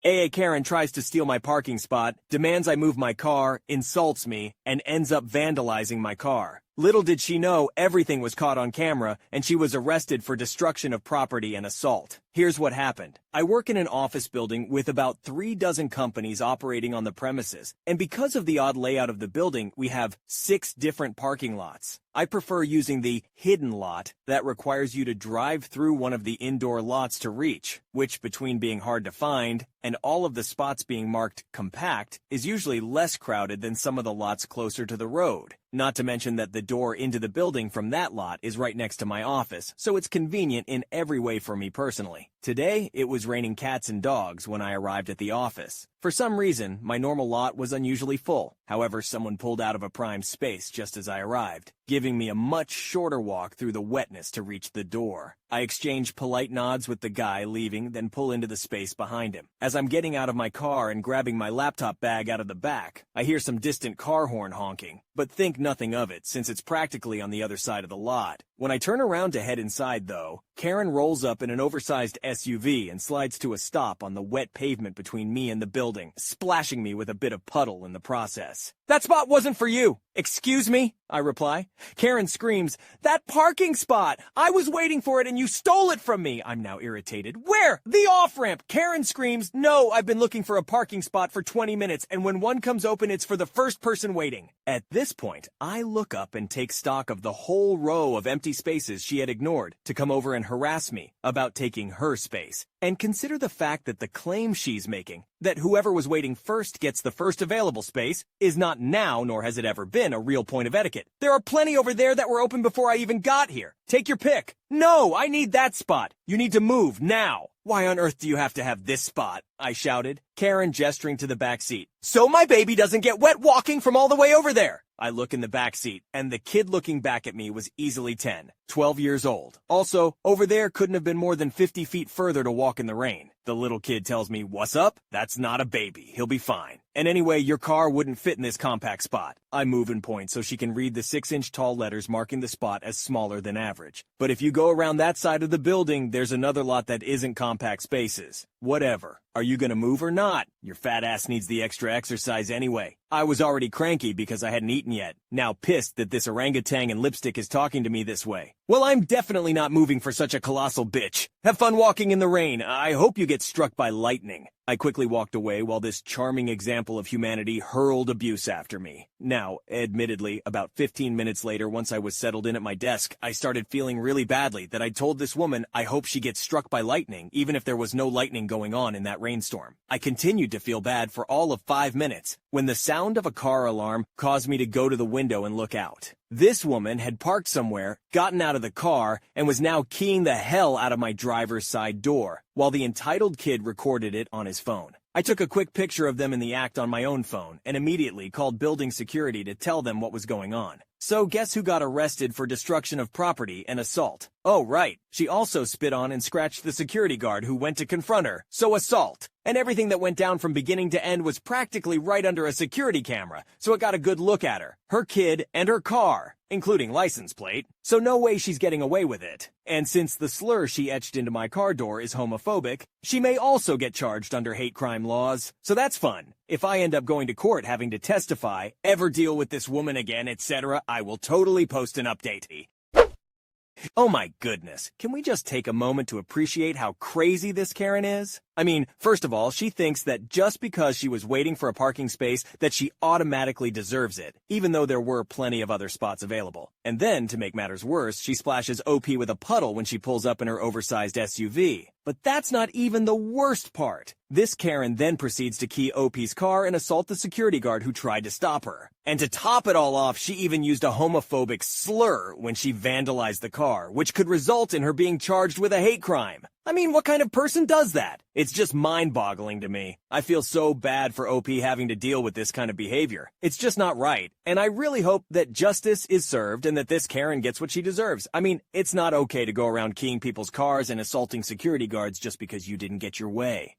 Karen tries to steal my parking spot, demands I move my car, insults me, and ends up vandalizing my car. Little did she know everything was caught on camera, and she was arrested for destruction of property and assault. Here's what happened. I work in an office building with about 3 dozen companies operating on the premises, and because of the odd layout of the building, we have 6 different parking lots. I prefer using the hidden lot that requires you to drive through one of the indoor lots to reach, which, between being hard to find and all of the spots being marked compact, is usually less crowded than some of the lots closer to the road. Not to mention that the door into the building from that lot is right next to my office, so it's convenient in every way for me personally. Today, it was raining cats and dogs when I arrived at the office. For some reason, my normal lot was unusually full. However, someone pulled out of a prime space just as I arrived, giving me a much shorter walk through the wetness to reach the door. I exchange polite nods with the guy leaving, then pull into the space behind him. As I'm getting out of my car and grabbing my laptop bag out of the back, I hear some distant car horn honking, but think nothing of it since it's practically on the other side of the lot. When I turn around to head inside, though, Karen rolls up in an oversized SUV and slides to a stop on the wet pavement between me and the building, splashing me with a bit of puddle in the process. "That spot wasn't for you!" "Excuse me?" I reply. Karen screams, "That parking spot! I was waiting for it and you stole it from me!" I'm now irritated. "Where?" "The off-ramp!" Karen screams, "No, I've been looking for a parking spot for 20 minutes, and when one comes open, it's for the first person waiting." At this point, I look up and take stock of the whole row of empty spaces she had ignored to come over and harass me about taking her space. And consider the fact that the claim she's making, that whoever was waiting first gets the first available space, is not now, nor has it ever been, a real point of etiquette. There are plenty over there that were open before I even got here. Take your pick. "No, I need that spot. You need to move, now." "Why on earth do you have to have this spot?" I shouted, Karen gesturing to the back seat. "So my baby doesn't get wet walking from all the way over there." I look in the back seat, and the kid looking back at me was easily 10, 12 years old. Also, over there couldn't have been more than 50 feet further to walk in the rain. The little kid tells me, "What's up? That's not a baby. He'll be fine. And anyway, your car wouldn't fit in this compact spot." I move and point so she can read the 6-inch tall letters marking the spot as smaller than average. "But if you go around that side of the building, there's another lot that isn't compact spaces." "Whatever. Are you gonna move or not? Your fat ass needs the extra exercise anyway." I was already cranky because I hadn't eaten yet, now pissed that this orangutan in lipstick is talking to me this way. "Well, I'm definitely not moving for such a colossal bitch. Have fun walking in the rain. I hope you get struck by lightning." I quickly walked away while this charming example of humanity hurled abuse after me. Now, admittedly, about 15 minutes later, once I was settled in at my desk, I started feeling really badly that I'd told this woman I hope she gets struck by lightning, even if there was no lightning going on in that rainstorm. I continued to feel bad for all of 5 minutes, when the sound of a car alarm caused me to go to the window and look out. This woman had parked somewhere, gotten out of the car, and was now keying the hell out of my driver's side door, while the entitled kid recorded it on his phone. I took a quick picture of them in the act on my own phone, and immediately called building security to tell them what was going on. So guess who got arrested for destruction of property and assault? Oh, right. She also spit on and scratched the security guard who went to confront her, so assault. And everything that went down from beginning to end was practically right under a security camera, so it got a good look at her kid, and her car, including license plate, so no way she's getting away with it. And since the slur she etched into my car door is homophobic, she may also get charged under hate crime laws, so that's fun. If I end up going to court having to testify, ever deal with this woman again, etc., I will totally post an update. Oh my goodness, can we just take a moment to appreciate how crazy this Karen is? I mean, first of all, she thinks that just because she was waiting for a parking space that she automatically deserves it, even though there were plenty of other spots available. And then, to make matters worse, she splashes OP with a puddle when she pulls up in her oversized SUV. But that's not even the worst part. This Karen then proceeds to key OP's car and assault the security guard who tried to stop her. And to top it all off, she even used a homophobic slur when she vandalized the car, which could result in her being charged with a hate crime. I mean, what kind of person does that? It's just mind-boggling to me. I feel so bad for OP having to deal with this kind of behavior. It's just not right, and I really hope that justice is served and that this Karen gets what she deserves. I mean, it's not okay to go around keying people's cars and assaulting security guards just because you didn't get your way.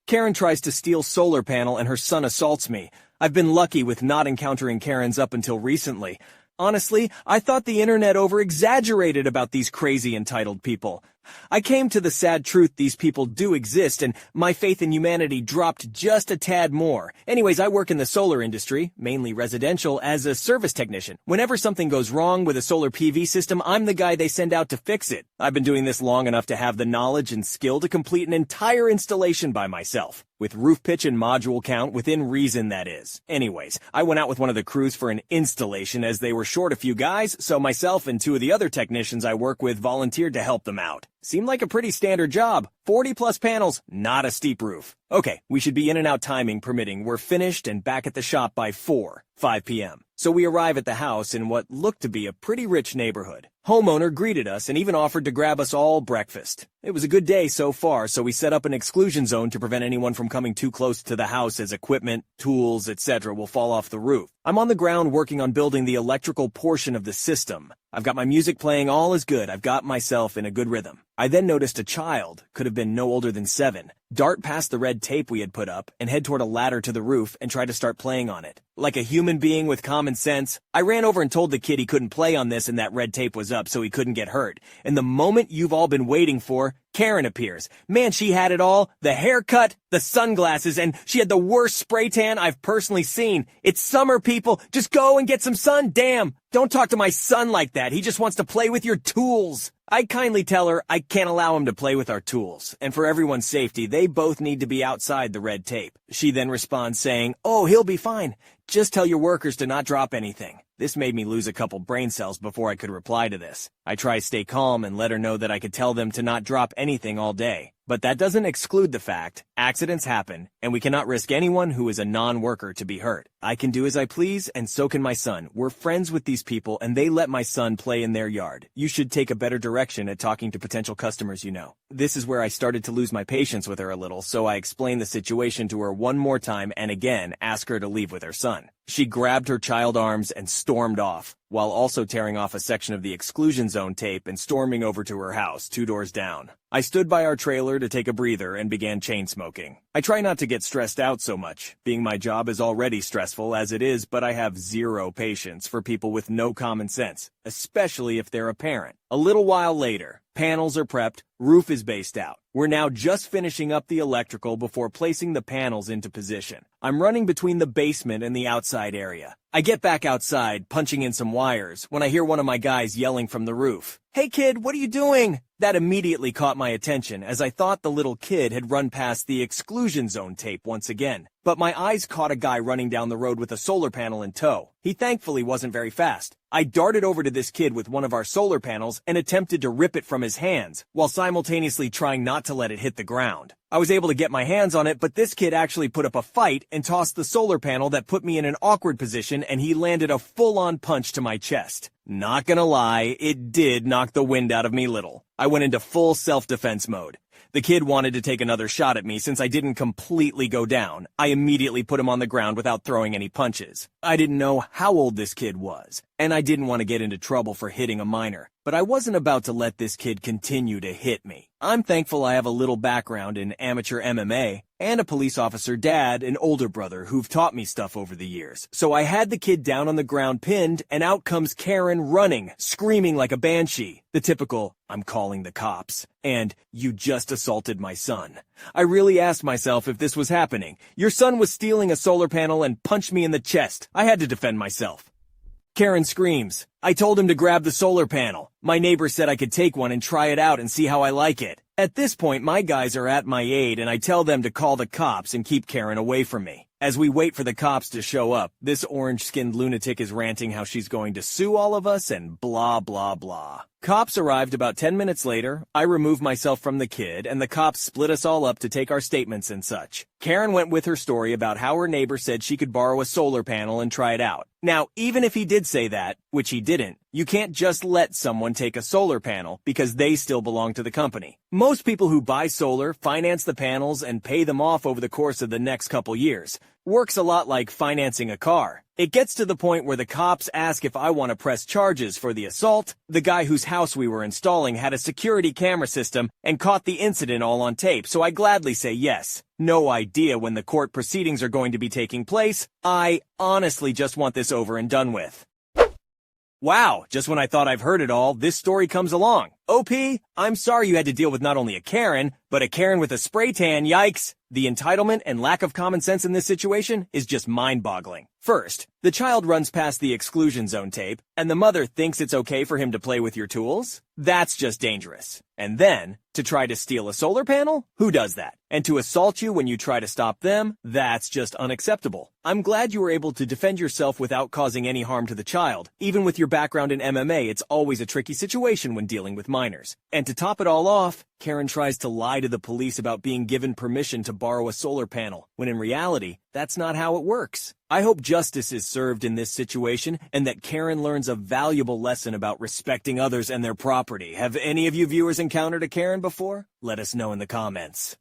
Karen tries to steal solar panel and her son assaults me. I've been lucky with not encountering Karens up until recently. Honestly, I thought the internet over-exaggerated about these crazy entitled people. I came to the sad truth these people do exist, and my faith in humanity dropped just a tad more. Anyways, I work in the solar industry, mainly residential, as a service technician. Whenever something goes wrong with a solar PV system, I'm the guy they send out to fix it. I've been doing this long enough to have the knowledge and skill to complete an entire installation by myself. With roof pitch and module count within reason, that is. Anyways, I went out with one of the crews for an installation as they were short a few guys, so myself and two of the other technicians I work with volunteered to help them out. Seemed like a pretty standard job. 40 plus panels, not a steep roof. Okay, we should be in and out timing permitting. We're finished and back at the shop by 5 p.m. So we arrive at the house in what looked to be a pretty rich neighborhood. Homeowner greeted us and even offered to grab us all breakfast. It was a good day so far, so we set up an exclusion zone to prevent anyone from coming too close to the house as equipment, tools, etc. will fall off the roof. I'm on the ground working on building the electrical portion of the system. I've got my music playing, all is good. I've got myself in a good rhythm. I then noticed a child, could have been no older than 7, dart past the red tape we had put up and head toward a ladder to the roof and try to start playing on it. Like a human being with common sense, I ran over and told the kid he couldn't play on this and that red tape was up so he couldn't get hurt. And the moment you've all been waiting for, Karen appears. Man, she had it all. The haircut, the sunglasses, and she had the worst spray tan I've personally seen. It's summer, people. Just go and get some sun. Damn. Don't talk to my son like that. He just wants to play with your tools. I kindly tell her I can't allow him to play with our tools, and for everyone's safety, they both need to be outside the red tape. She then responds saying, "Oh, he'll be fine. Just tell your workers to not drop anything." This made me lose a couple brain cells before I could reply to this. I try to stay calm and let her know that I could tell them to not drop anything all day. But that doesn't exclude the fact accidents happen, and we cannot risk anyone who is a non-worker to be hurt. I can do as I please, and so can my son. We're friends with these people, and they let my son play in their yard. You should take a better direction at talking to potential customers you know. This is where I started to lose my patience with her a little, so I explained the situation to her one more time and again asked her to leave with her son. She grabbed her child arms and stormed off, while also tearing off a section of the exclusion zone tape and storming over to her house 2 doors down. I stood by our trailer to take a breather and began chain smoking. I try not to get stressed out so much, being my job is already stressful as it is, but I have zero patience for people with no common sense, especially if they're a parent. A little while later, panels are prepped, roof is based out. We're now just finishing up the electrical before placing the panels into position. I'm running between the basement and the outside area. I get back outside, punching in some wires, when I hear one of my guys yelling from the roof, "Hey kid, what are you doing?" That immediately caught my attention, as I thought the little kid had run past the exclusion zone tape once again. But my eyes caught a guy running down the road with a solar panel in tow. He thankfully wasn't very fast. I darted over to this kid with one of our solar panels and attempted to rip it from his hands, while simultaneously trying not to let it hit the ground. I was able to get my hands on it, but this kid actually put up a fight and tossed the solar panel that put me in an awkward position, and he landed a full-on punch to my chest. Not gonna lie, it did knock the wind out of me little. I went into full self-defense mode. The kid wanted to take another shot at me since I didn't completely go down. I immediately put him on the ground without throwing any punches. I didn't know how old this kid was, and I didn't want to get into trouble for hitting a minor. But I wasn't about to let this kid continue to hit me. I'm thankful I have a little background in amateur MMA and a police officer dad and older brother who've taught me stuff over the years. So I had the kid down on the ground pinned, and out comes Karen running, screaming like a banshee. The typical, "I'm calling the cops," and "You just assaulted my son." I really asked myself if this was happening. Your son was stealing a solar panel and punched me in the chest. I had to defend myself. Karen screams, "I told him to grab the solar panel. My neighbor said I could take one and try it out and see how I like it." At this point, my guys are at my aid and I tell them to call the cops and keep Karen away from me. As we wait for the cops to show up, this orange-skinned lunatic is ranting how she's going to sue all of us and blah blah blah. Cops arrived about 10 minutes later. I removed myself from the kid, and the cops split us all up to take our statements and such. Karen went with her story about how her neighbor said she could borrow a solar panel and try it out. Now, even if he did say that, which he didn't, you can't just let someone take a solar panel because they still belong to the company. Most people who buy solar finance the panels and pay them off over the course of the next couple years. Works a lot like financing a car. It gets to the point where the cops ask if I want to press charges for the assault. The guy whose house we were installing had a security camera system and caught the incident all on tape, so I gladly say yes. No idea when the court proceedings are going to be taking place. I honestly just want this over and done with. Wow, just when I thought I've heard it all, this story comes along. OP, I'm sorry you had to deal with not only a Karen, but a Karen with a spray tan, yikes! The entitlement and lack of common sense in this situation is just mind-boggling. First, the child runs past the exclusion zone tape, and the mother thinks it's okay for him to play with your tools? That's just dangerous. And then, to try to steal a solar panel? Who does that? And to assault you when you try to stop them? That's just unacceptable. I'm glad you were able to defend yourself without causing any harm to the child. Even with your background in MMA, it's always a tricky situation when dealing with minors. And to top it all off, Karen tries to lie to the police about being given permission to borrow a solar panel, when in reality, that's not how it works. I hope justice is served in this situation and that Karen learns a valuable lesson about respecting others and their property. Have any of you viewers encountered a Karen before? Let us know in the comments.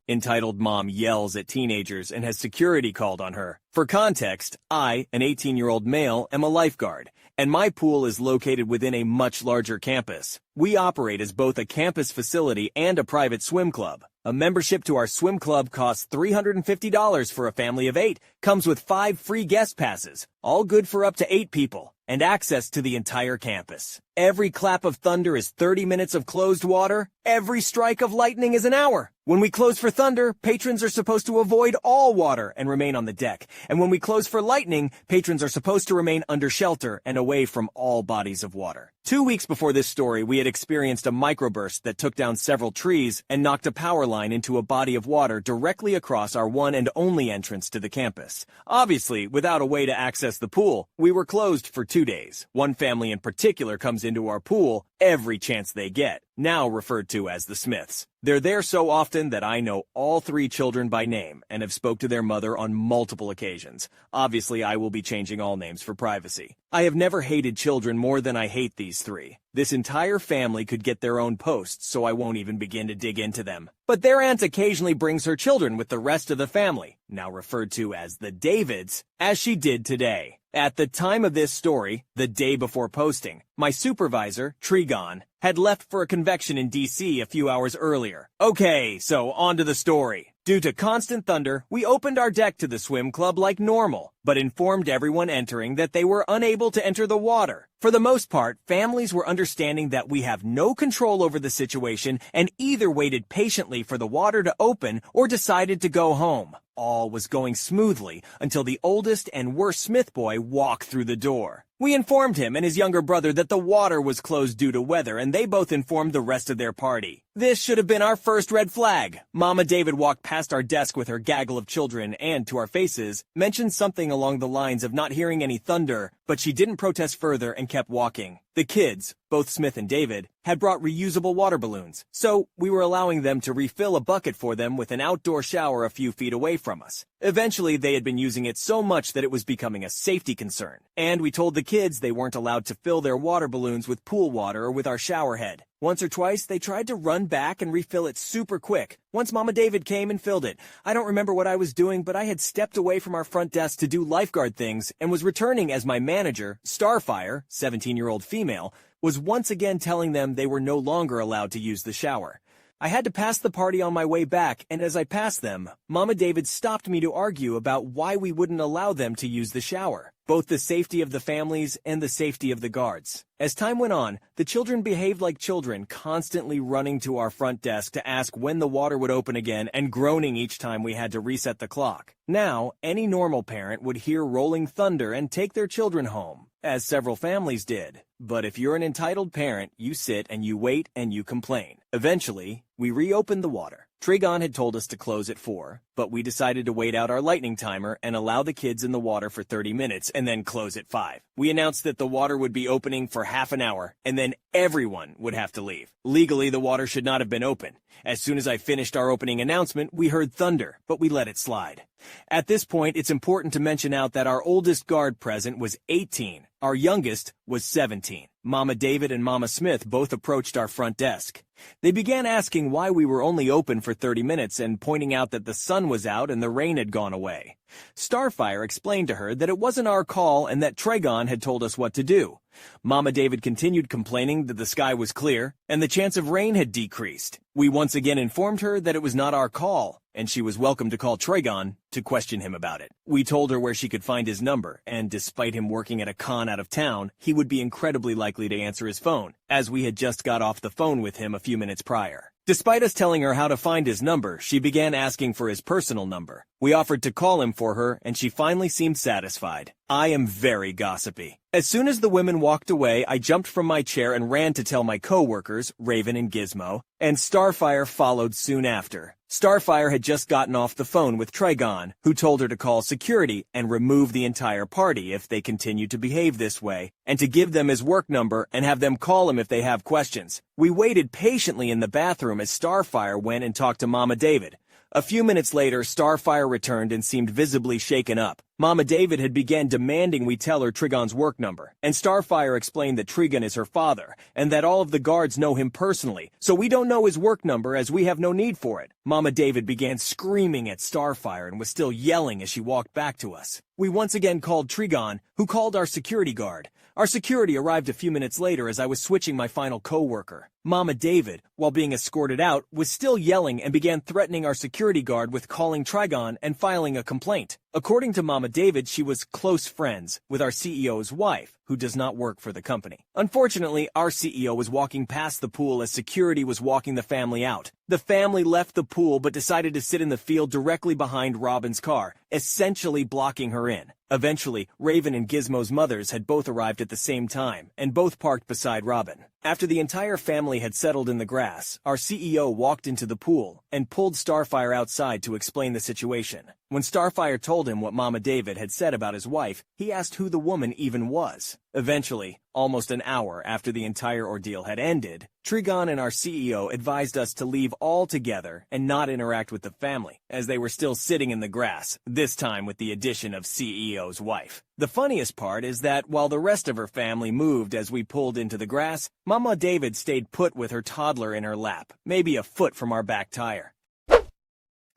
Entitled Mom Yells at Teenagers and Has Security Called on Her. For context, I, an 18-year-old male, am a lifeguard, and my pool is located within a much larger campus. We operate as both a campus facility and a private swim club. A membership to our swim club costs $350 for a family of 8, comes with 5 free guest passes, all good for up to 8 people, and access to the entire campus. Every clap of thunder is 30 minutes of closed water. Every strike of lightning is an hour. When we close for thunder, patrons are supposed to avoid all water and remain on the deck. And when we close for lightning, patrons are supposed to remain under shelter and away from all bodies of water. 2 weeks before this story, we had experienced a microburst that took down several trees and knocked a power line into a body of water directly across our one and only entrance to the campus. Obviously, without a way to access the pool, we were closed for 2 days. One family in particular comes into our pool every chance they get, now referred to as the Smiths. They're there so often that I know all 3 children by name and have spoke to their mother on multiple occasions. Obviously, I will be changing all names for privacy. I have never hated children more than I hate these 3. This entire family could get their own posts, so I won't even begin to dig into them. But their aunt occasionally brings her children with the rest of the family, now referred to as the Davids, as she did today. At the time of this story, the day before posting, my supervisor, Trigon, had left for a convection in DC a few hours earlier. Okay, so on to the story. Due to constant thunder, we opened our deck to the swim club like normal, but informed everyone entering that they were unable to enter the water. For the most part, families were understanding that we have no control over the situation and either waited patiently for the water to open or decided to go home. All was going smoothly until the oldest and worst Smith boy walked through the door. We informed him and his younger brother that the water was closed due to weather, and they both informed the rest of their party. This should have been our first red flag. Mama David walked past our desk with her gaggle of children and, to our faces, mentioned something along the lines of not hearing any thunder, but she didn't protest further and kept walking. The kids, both Smith and David, had brought reusable water balloons, so we were allowing them to refill a bucket for them with an outdoor shower a few feet away from us. Eventually, they had been using it so much that it was becoming a safety concern, and we told the kids they weren't allowed to fill their water balloons with pool water or with our shower head. Once or twice, they tried to run back and refill it super quick. Once Mama David came and filled it. I don't remember what I was doing, but I had stepped away from our front desk to do lifeguard things and was returning as my manager, Starfire, 17-year-old female, was once again telling them they were no longer allowed to use the shower. I had to pass the party on my way back, and as I passed them, Mama David stopped me to argue about why we wouldn't allow them to use the shower, both the safety of the families and the safety of the guards. As time went on, the children behaved like children, constantly running to our front desk to ask when the water would open again and groaning each time we had to reset the clock. Now, any normal parent would hear rolling thunder and take their children home, as several families did. But if you're an entitled parent, you sit and you wait and you complain. Eventually, we reopened the water. Trigon had told us to close at 4, but we decided to wait out our lightning timer and allow the kids in the water for 30 minutes and then close at 5. We announced that the water would be opening for half an hour and then everyone would have to leave. Legally, the water should not have been open. As soon as I finished our opening announcement, we heard thunder, but we let it slide. At this point, it's important to mention out that our oldest guard present was 18. Our youngest was 17. Mama David and Mama Smith both approached our front desk. They began asking why we were only open for 30 minutes and pointing out that the sun was out and the rain had gone away. Starfire explained to her that it wasn't our call and that Trigon had told us what to do. Mama David continued complaining that the sky was clear and the chance of rain had decreased. We once again informed her that it was not our call, and she was welcome to call Trigon to question him about it. We told her where she could find his number, and despite him working at a con out of town, he would be incredibly likely to answer his phone, as we had just got off the phone with him a few minutes prior. Despite us telling her how to find his number, she began asking for his personal number. We offered to call him for her, and she finally seemed satisfied. I am very gossipy. As soon as the women walked away, I jumped from my chair and ran to tell my co-workers, Raven and Gizmo, and Starfire followed soon after. Starfire had just gotten off the phone with Trigon, who told her to call security and remove the entire party if they continued to behave this way, and to give them his work number and have them call him if they have questions. We waited patiently in the bathroom as Starfire went and talked to Mama David. A few minutes later, Starfire returned and seemed visibly shaken up. Mama David had began demanding we tell her Trigon's work number, and Starfire explained that Trigon is her father, and that all of the guards know him personally, so we don't know his work number as we have no need for it. Mama David began screaming at Starfire and was still yelling as she walked back to us. We once again called Trigon, who called our security guard. Our security arrived a few minutes later as I was switching my final co-worker. Mama David, while being escorted out, was still yelling and began threatening our security guard with calling Trigon and filing a complaint. According to Mama David, she was close friends with our CEO's wife, who does not work for the company. Unfortunately, our CEO was walking past the pool as security was walking the family out. The family left the pool but decided to sit in the field directly behind Robin's car, essentially blocking her in. Eventually, Raven and Gizmo's mothers had both arrived at the same time, and both parked beside Robin. After the entire family had settled in the grass, our CEO walked into the pool and pulled Starfire outside to explain the situation. When Starfire told him what Mama David had said about his wife, he asked who the woman even was. Eventually, almost an hour after the entire ordeal had ended, Trigon and our CEO advised us to leave altogether and not interact with the family, as they were still sitting in the grass, this time with the addition of CEO's wife. The funniest part is that while the rest of her family moved as we pulled into the grass, Mama David stayed put with her toddler in her lap, maybe a foot from our back tire.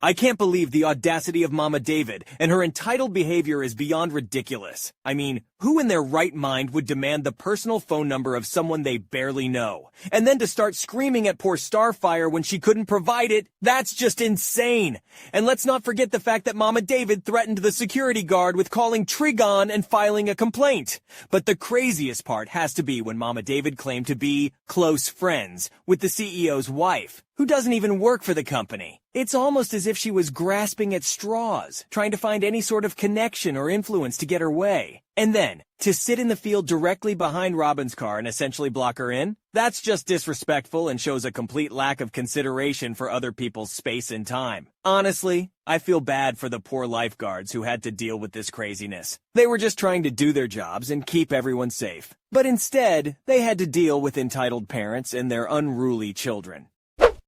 I can't believe the audacity of Mama David, and her entitled behavior is beyond ridiculous. I mean, who in their right mind would demand the personal phone number of someone they barely know? And then to start screaming at poor Starfire when she couldn't provide it? That's just insane! And let's not forget the fact that Mama David threatened the security guard with calling Trigon and filing a complaint. But the craziest part has to be when Mama David claimed to be close friends with the CEO's wife, who doesn't even work for the company. It's almost as if she was grasping at straws, trying to find any sort of connection or influence to get her way. And then, to sit in the field directly behind Robin's car and essentially block her in? That's just disrespectful and shows a complete lack of consideration for other people's space and time. Honestly, I feel bad for the poor lifeguards who had to deal with this craziness. They were just trying to do their jobs and keep everyone safe. But instead, they had to deal with entitled parents and their unruly children.